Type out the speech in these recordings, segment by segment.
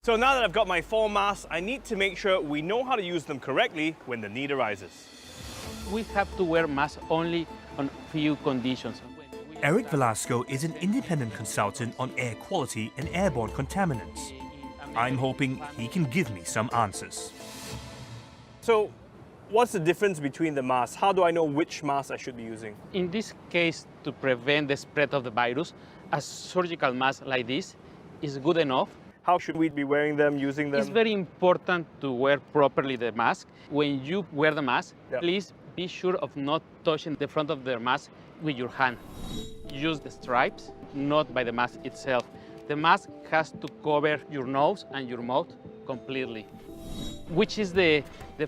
So now that I've got my 4 masks, I need to make sure we know how to use them correctly when the need arises. We have to wear masks only on few conditions. Eric Velasco is an independent consultant on air quality and airborne contaminants. I'm hoping he can give me some answers. So, what's the difference between the masks? How do I know which mask I should be using? In this case, to prevent the spread of the virus, a surgical mask like this is good enough. How should we be wearing them, using them? It's very important to wear properly the mask. When you wear the mask, please be sure of not touching the front of the mask with your hand. Use the stripes, not by the mask itself. The mask has to cover your nose and your mouth completely. Which is the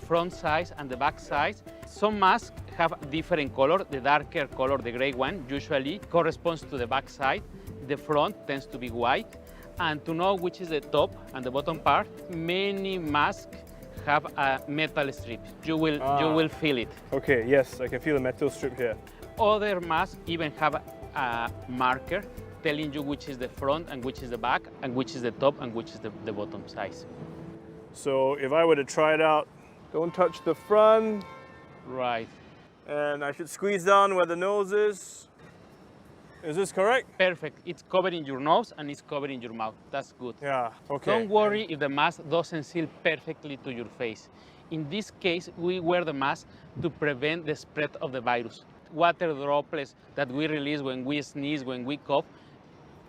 front size and the back size. Some masks have different color. The darker color, the gray one, usually corresponds to the back side. The front tends to be white. And to know which is the top and the bottom part, many masks have a metal strip. You will feel it. Okay, yes, I can feel the metal strip here. Other masks even have a marker telling you which is the front and which is the back and which is the top and which is the bottom size. So if I were to try it out, don't touch the front. Right. And I should squeeze down where the nose is. Is this correct? Perfect. It's covering your nose and it's covering your mouth. That's good. Yeah, okay. Don't worry if the mask doesn't seal perfectly to your face. In this case, we wear the mask to prevent the spread of the virus. Water droplets that we release when we sneeze, when we cough,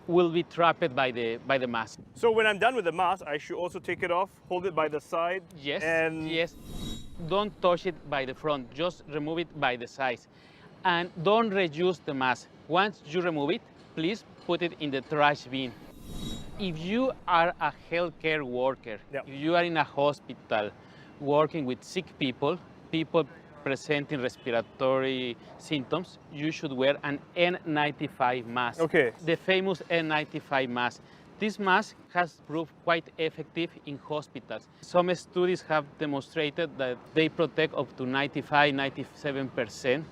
will be trapped by the mask. So when I'm done with the mask, I should also take it off, hold it by the side? Yes, and... yes. Don't touch it by the front, just remove it by the sides. And don't reuse the mask. Once you remove it, please put it in the trash bin. If you are a healthcare worker, if you are in a hospital working with sick people presenting respiratory symptoms, you should wear an N95 mask. Okay. The famous N95 mask. This mask has proved quite effective in hospitals. Some studies have demonstrated that they protect up to 95–97%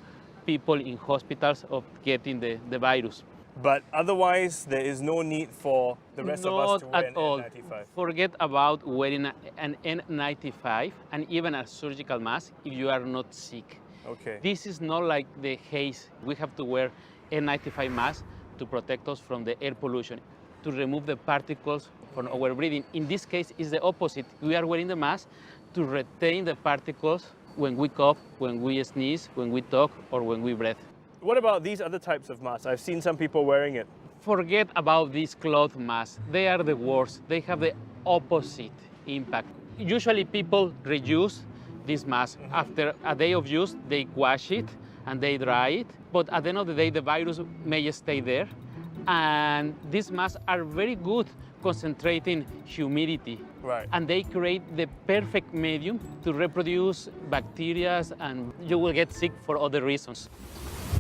people in hospitals of getting the virus. But otherwise, there is no need for the rest of us to wear an all. N95. Forget about wearing an N95 and even a surgical mask if you are not sick. Okay. This is not like the haze. We have to wear N95 masks to protect us from the air pollution, to remove the particles from our breathing. In this case, it's the opposite. We are wearing the mask to retain the particles when we cough, when we sneeze, when we talk, or when we breathe. What about these other types of masks? I've seen some people wearing it. Forget about these cloth masks. They are the worst. They have the opposite impact. Usually people reuse this mask. After a day of use, they wash it and they dry it. But at the end of the day, the virus may stay there. And these masks are very good concentrating humidity. Right. And they create the perfect medium to reproduce bacteria, and you will get sick for other reasons.